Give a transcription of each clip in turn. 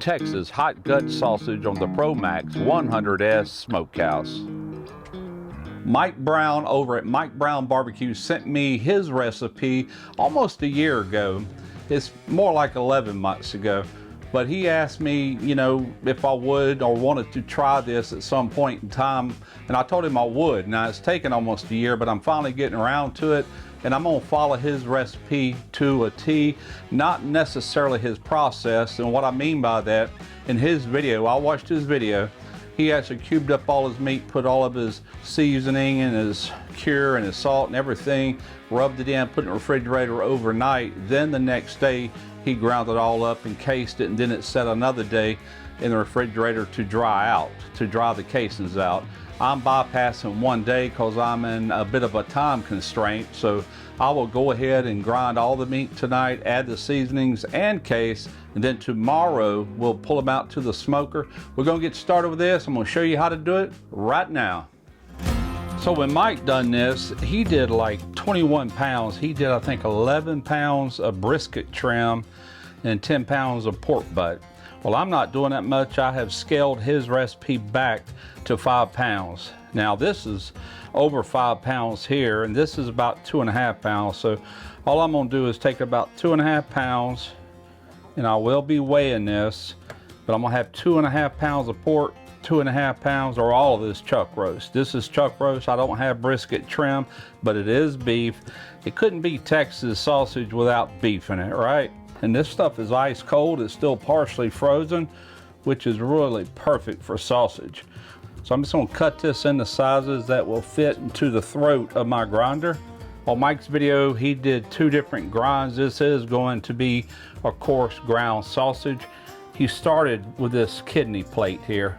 Texas hot gut sausage on the Pro Max 100S Smokehouse. Mike Brown over at Mike Brown Barbecue sent me his recipe almost a year ago. It's more like 11 months ago. But he asked me, you know, if I would or wanted to try this at some point in time, and I told him I would. Now it's taken almost a year, but I'm finally getting around to it, and I'm gonna follow his recipe to a T, not necessarily his process. And what I mean by that, in his video, I watched his video, he actually cubed up all his meat, put all of his seasoning and his cure and his salt and everything, rubbed it in, put it in the refrigerator overnight. Then the next day, he ground it all up, encased it, and then it set another day in the refrigerator to dry out, to dry the casings out. I'm bypassing one day because I'm in a bit of a time constraint, so I will go ahead and grind all the meat tonight, add the seasonings and case, and then tomorrow we'll pull them out to the smoker. We're gonna get started with this. I'm gonna show you how to do it right now. So when Mike done this, he did like 21 pounds. He did, I think, 11 pounds of brisket trim and 10 pounds of pork butt. Well, I'm not doing that much. I have scaled his recipe back to 5 pounds. Now this is over 5 pounds here, and this is about 2.5 pounds. So all I'm gonna do is take about 2.5 pounds, and I will be weighing this, but I'm gonna have 2.5 pounds of pork, 2.5 pounds, or all of this chuck roast. This is chuck roast. I don't have brisket trim, but it is beef. It couldn't be Texas sausage without beef in it, right? And this stuff is ice cold. It's still partially frozen, which is really perfect for sausage. So I'm just gonna cut this into sizes that will fit into the throat of my grinder. On Mike's video, he did 2 different grinds. This is going to be a coarse ground sausage. He started with this kidney plate here.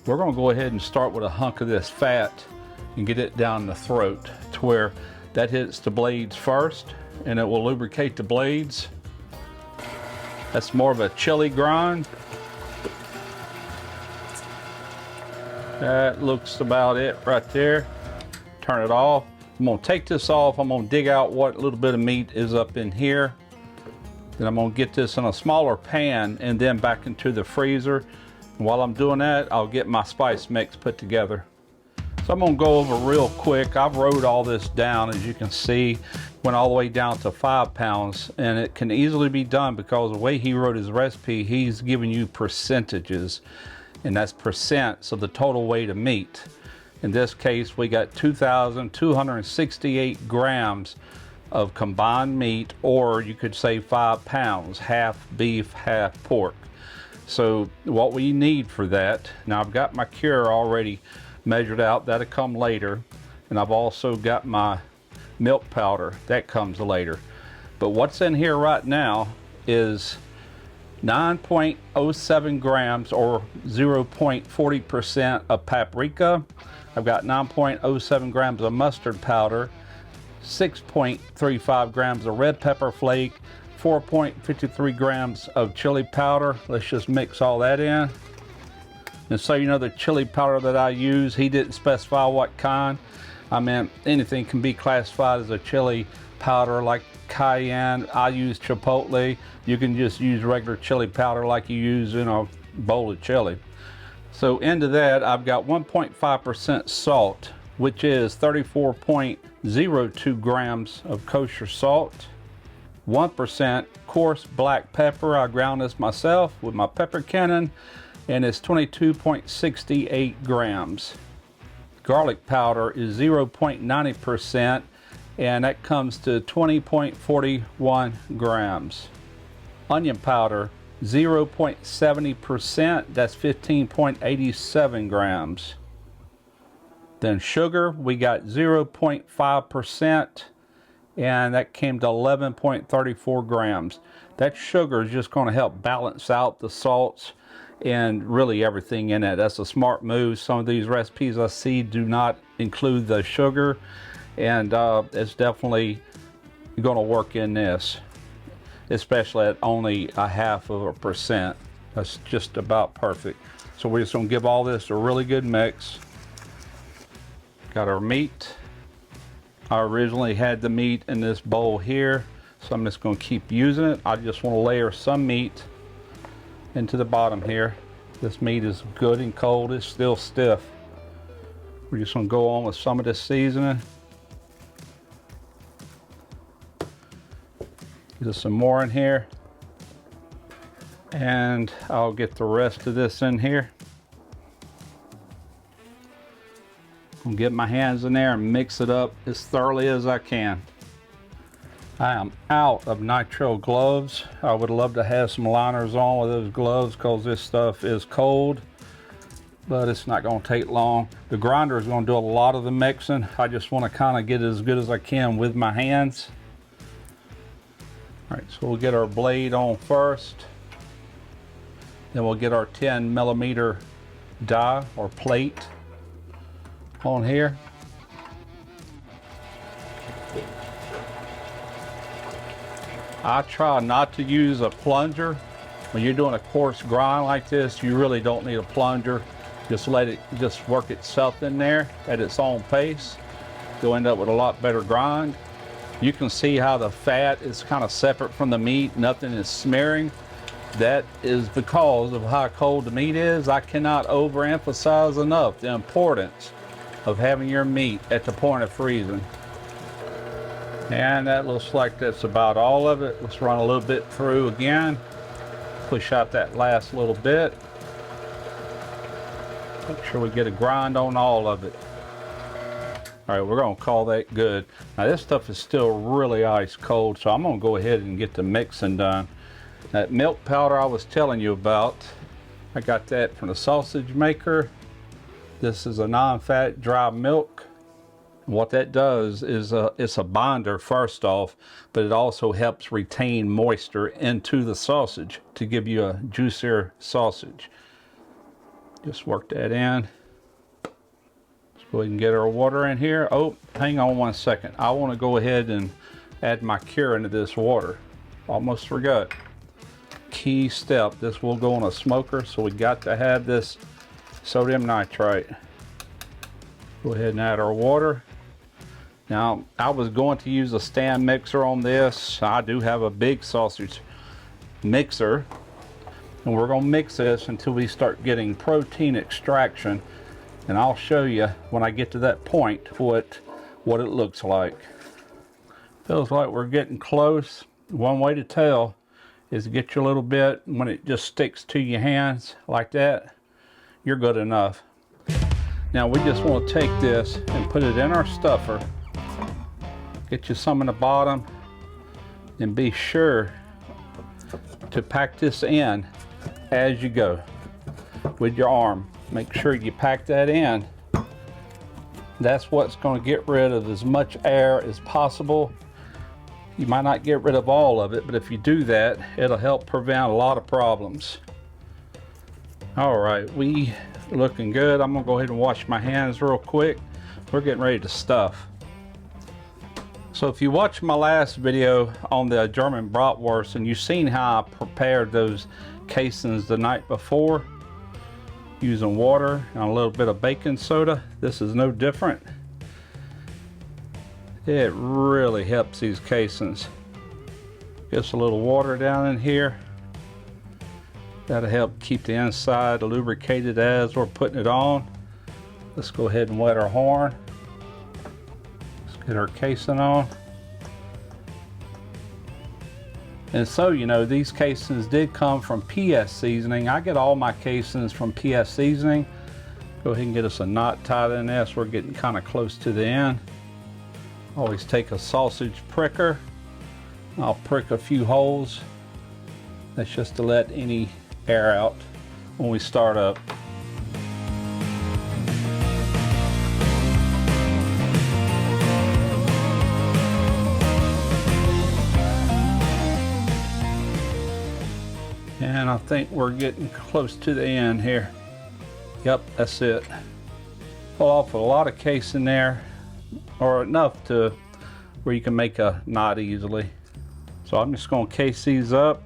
We're gonna go ahead and start with a hunk of this fat and get it down the throat to where that hits the blades first, and it will lubricate the blades. That's more of a chili grind. That looks about it right there. Turn it off. I'm gonna take this off. I'm gonna dig out what little bit of meat is up in here. Then I'm gonna get this in a smaller pan and then back into the freezer. And while I'm doing that, I'll get my spice mix put together. So I'm gonna go over real quick. I've wrote all this down, as you can see, went all the way down to 5 pounds, and it can easily be done because the way he wrote his recipe, he's giving you percentages, and that's percent, so the total weight of meat. In this case, we got 2,268 grams of combined meat, or you could say 5 pounds, half beef, half pork. So what we need for that, now I've got my cure already measured out, that'll come later, and I've also got my milk powder, that comes later. But what's in here right now is 9.07 grams or 0.40% of paprika. I've got 9.07 grams of mustard powder, 6.35 grams of red pepper flake, 4.53 grams of chili powder. Let's just mix all that in. And so you know the chili powder that I use, he didn't specify what kind. I mean, anything can be classified as a chili powder, like cayenne. I use chipotle. You can just use regular chili powder like you use in a bowl of chili. So into that, I've got 1.5% salt, which is 34.02 grams of kosher salt. 1% coarse black pepper. I ground this myself with my pepper cannon, and it's 22.68 grams. Garlic powder is 0.90%, and that comes to 20.41 grams. Onion powder, 0.70%, that's 15.87 grams. Then sugar, we got 0.5%, and that came to 11.34 grams. That sugar is just going to help balance out the salts and really everything in it. That's a smart move. Some of these recipes I see do not include the sugar, and it's definitely going to work in this, especially at only 0.5%. That's just about perfect. So we're just going to give all this a really good mix. Got our meat. I originally had the meat in this bowl here, So I'm just going to keep using it. I just want to layer some meat into the bottom here. This meat is good and cold. It's still stiff. We're just going to go on with some of this seasoning. Just some more in here. And I'll get the rest of this in here. I'll get my hands in there and mix it up as thoroughly as I can. I am out of nitrile gloves. I would love to have some liners on with those gloves because this stuff is cold, but it's not going to take long. The grinder is going to do a lot of the mixing. I just want to kind of get it as good as I can with my hands. All right, so we'll get our blade on first. Then we'll get our 10mm die or plate on here. I try not to use a plunger. When you're doing a coarse grind like this, you really don't need a plunger. Just let it just work itself in there at its own pace. You'll end up with a lot better grind. You can see how the fat is kind of separate from the meat. Nothing is smearing. That is because of how cold the meat is. I cannot overemphasize enough the importance of having your meat at the point of freezing. And that looks like that's about all of it. Let's run a little bit through again. Push out that last little bit. Make sure we get a grind on all of it. All right, we're gonna call that good. Now this stuff is still really ice cold, so I'm gonna go ahead and get the mixing done. That milk powder I was telling you about, I got that from the sausage maker. This is a non-fat dry milk. What that does is it's a binder first off, but it also helps retain moisture into the sausage to give you a juicier sausage. Just work that in. Let's go ahead and get our water in here. Oh, hang on one second. I want to go ahead and add my cure into this water. Almost forgot. Key step. This will go on a smoker, so we got to have this sodium nitrite. Go ahead and add our water. Now, I was going to use a stand mixer on this. I do have a big sausage mixer, and we're going to mix this until we start getting protein extraction, and I'll show you when I get to that point what it looks like. Feels like we're getting close. One way to tell is to get you a little bit. When it just sticks to your hands like that, you're good enough. Now we just want to take this and put it in our stuffer. Get you some in the bottom, and be sure to pack this in as you go with your arm. Make sure you pack that in. That's what's going to get rid of as much air as possible. You might not get rid of all of it, but if you do that, it'll help prevent a lot of problems. All right, we looking good. I'm gonna go ahead and wash my hands real quick. We're getting ready to stuff. So if you watched my last video on the German bratwurst and you've seen how I prepared those casings the night before using water and a little bit of baking soda, this is no different. It really helps these casings. Just a little water down in here. That'll help keep the inside lubricated as we're putting it on. Let's go ahead and wet our horn. Let's get our casing on. And so, you know, these casings did come from PS Seasoning. I get all my casings from PS Seasoning. Go ahead and get us a knot tied in this. We're getting kind of close to the end. Always take a sausage pricker. I'll prick a few holes. That's just to let any air out when we start up. And I think we're getting close to the end here. Yep, that's it. Pull off a lot of casing there, or enough to where you can make a knot easily. So I'm just going to case these up.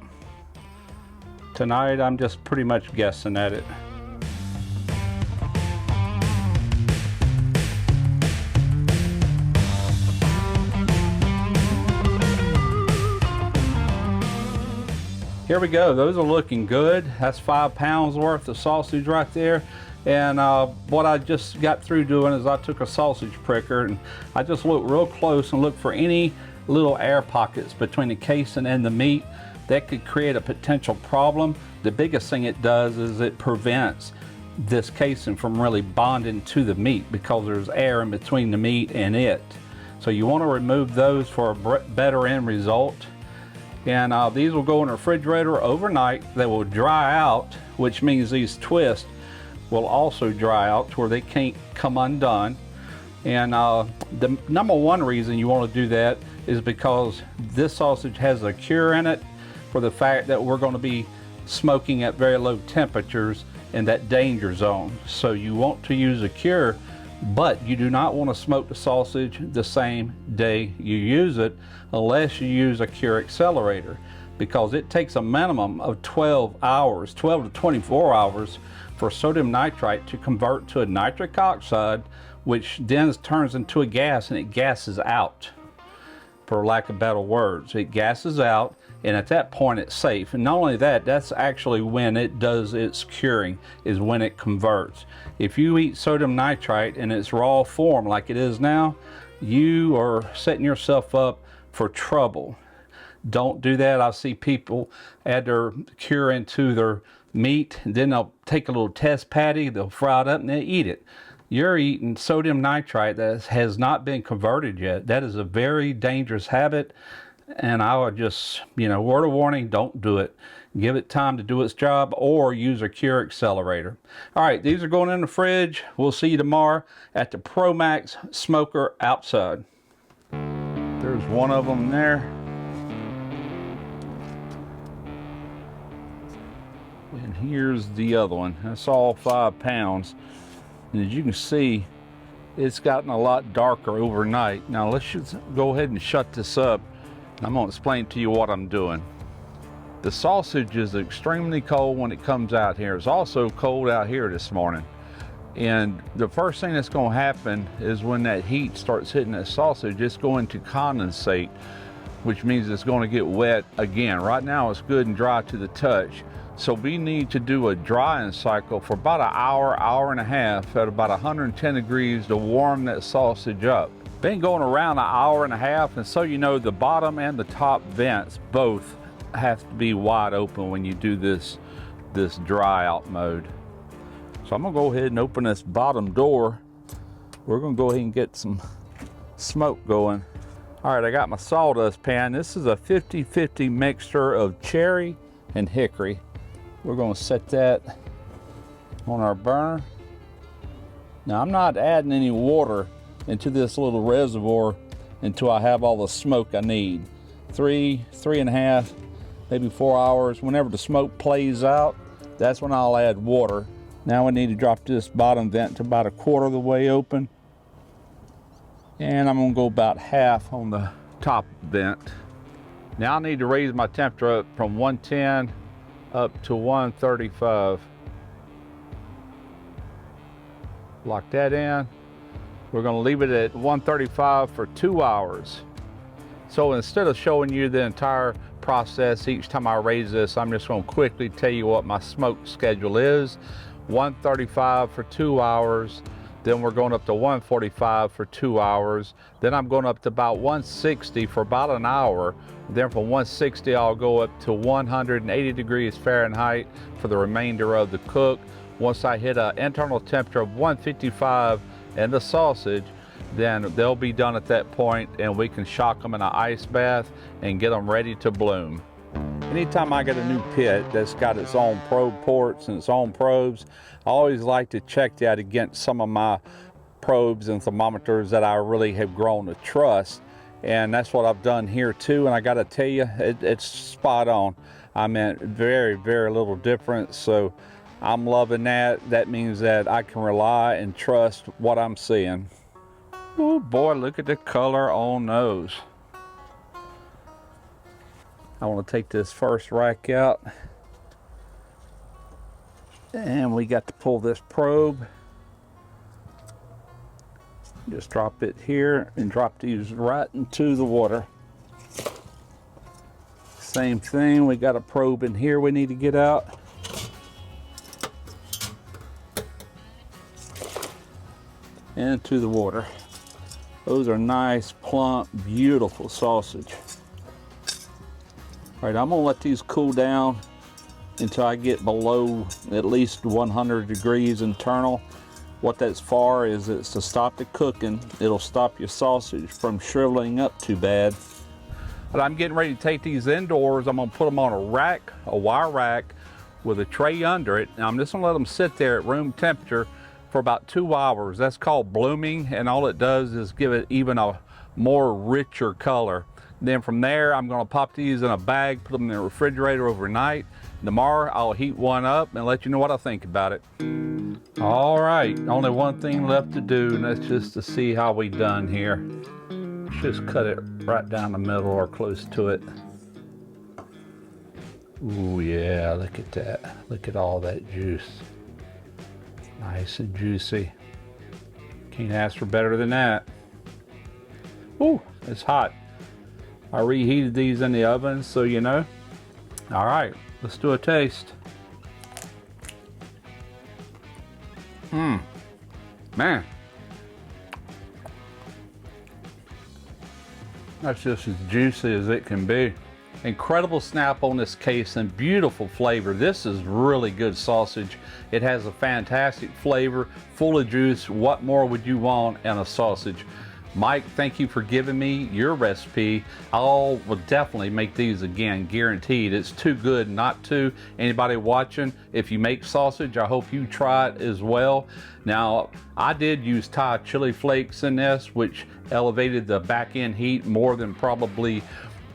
Tonight I'm just pretty much guessing at it. Here we go. Those are looking good. That's 5 pounds worth of sausage right there. And what I just got through doing is I took a sausage pricker and I just looked real close and looked for any little air pockets between the casing and the meat that could create a potential problem. The biggest thing it does is it prevents this casing from really bonding to the meat because there's air in between the meat and it. So you want to remove those for a better end result. And these will go in the refrigerator overnight. They will dry out, which means these twists will also dry out to where they can't come undone. And the number one reason you want to do that is because this sausage has a cure in it for the fact that we're going to be smoking at very low temperatures in that danger zone. So you want to use a cure, but you do not want to smoke the sausage the same day you use it unless you use a cure accelerator, because it takes a minimum of 12 hours, 12 to 24 hours for sodium nitrite to convert to a nitric oxide, which then turns into a gas and it gasses out, for lack of better words. It gasses out, and at that point it's safe. And not only that, that's actually when it does its curing, is when it converts. If you eat sodium nitrite in its raw form like it is now, you are setting yourself up for trouble. Don't do that. I see people add their cure into their meat, and then they'll take a little test patty, they'll fry it up and they eat it. You're eating sodium nitrite that has not been converted yet. That is a very dangerous habit, and I would just, word of warning, don't do it. Give it time to do its job, or use a cure accelerator. All right, these are going in the fridge. We'll see you tomorrow at the Pro Max Smoker outside. There's one of them there. And here's the other one. That's all 5 pounds. And as you can see, it's gotten a lot darker overnight. Now let's just go ahead and shut this up. I'm going to explain to you what I'm doing. The sausage is extremely cold when it comes out here. It's also cold out here this morning. And the first thing that's going to happen is when that heat starts hitting that sausage, it's going to condensate, which means it's going to get wet again. Right now it's good and dry to the touch. So we need to do a drying cycle for about an hour, hour and a half at about 110 degrees to warm that sausage up. Been going around an hour and a half, and so the bottom and the top vents both have to be wide open when you do this dry out mode. So I'm gonna go ahead and open this bottom door. We're gonna go ahead and get some smoke going. All right, I got my sawdust pan. This is a 50-50 mixture of cherry and hickory. We're going to set that on our burner. Now I'm not adding any water into this little reservoir until I have all the smoke I need. 3.5, maybe 4 hours. Whenever the smoke plays out, that's when I'll add water. Now we need to drop this bottom vent to about 1/4 of the way open. And I'm going to go about half on the top vent. Now I need to raise my temperature up from 110 up to 135. Lock that in. We're going to leave it at 135 for 2 hours. So instead of showing you the entire process each time I raise this, I'm just going to quickly tell you what my smoke schedule is. 135 for 2 hours. Then we're going up to 145 for 2 hours. Then I'm going up to about 160 for about an hour. Then from 160, I'll go up to 180 degrees Fahrenheit for the remainder of the cook. Once I hit an internal temperature of 155 and the sausage, then they'll be done at that point, and we can shock them in an ice bath and get them ready to bloom. Anytime I get a new pit that's got its own probe ports and its own probes, I always like to check that against some of my probes and thermometers that I really have grown to trust. And that's what I've done here too. And I got to tell you, it's spot on. I mean, very, very little difference. So I'm loving that. That means that I can rely and trust what I'm seeing. Oh boy, look at the color on those. I want to take this first rack out. And we got to pull this probe. Just drop it here and drop these right into the water. Same thing, we got a probe in here we need to get out. Into the water. Those are nice, plump, beautiful sausage. All right, I'm gonna let these cool down until I get below at least 100 degrees internal. What that's for is it's to stop the cooking. It'll stop your sausage from shriveling up too bad. But I'm getting ready to take these indoors. I'm gonna put them on a rack, a wire rack with a tray under it. Now I'm just gonna let them sit there at room temperature for about 2 hours. That's called blooming, and all it does is give it even a more richer color. Then from there, I'm gonna pop these in a bag, put them in the refrigerator overnight. Tomorrow, I'll heat one up and let you know what I think about it. All right, only one thing left to do, and that's just to see how we done here. Just cut it right down the middle or close to it. Ooh, yeah, look at that. Look at all that juice. Nice and juicy. Can't ask for better than that. Ooh, it's hot. I reheated these in the oven, so you know. All right, let's do a taste. Man. That's just as juicy as it can be. Incredible snap on this case and beautiful flavor. This is really good sausage. It has a fantastic flavor, full of juice. What more would you want in a sausage? Mike, thank you for giving me your recipe. I will definitely make these again, guaranteed. It's too good not to. Anybody watching, if you make sausage, I hope you try it as well. Now, I did use Thai chili flakes in this, which elevated the back end heat more than probably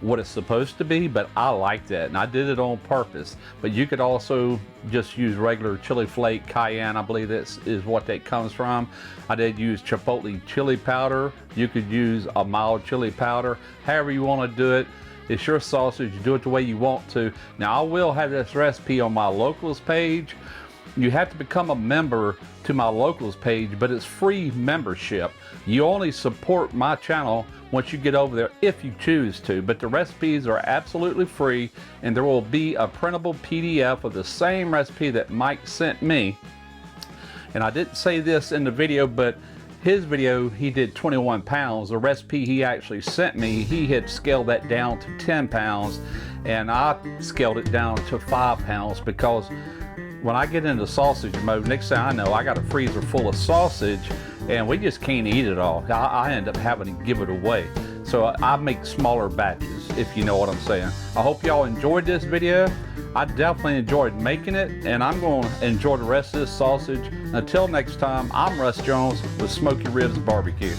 what it's supposed to be, but I like that, and I did it on purpose. But you could also just use regular chili flake, cayenne, I believe that is what that comes from. I did use chipotle chili powder. You could use a mild chili powder. However you want to do it. It's your sausage, you do it the way you want to. Now, I will have this recipe on my locals page. You have to become a member to my locals page, but it's free membership. You only support my channel once you get over there if you choose to, but the recipes are absolutely free, and there will be a printable PDF of the same recipe that Mike sent me. And I didn't say this in the video, but his video, he did 21 pounds. The recipe he actually sent me, he had scaled that down to 10 pounds, and I scaled it down to 5 pounds because when I get into sausage mode, next thing I know, I got a freezer full of sausage and we just can't eat it all. I end up having to give it away. So I make smaller batches, if you know what I'm saying. I hope y'all enjoyed this video. I definitely enjoyed making it, and I'm going to enjoy the rest of this sausage. Until next time, I'm Russ Jones with Smoky Ribs Barbecue.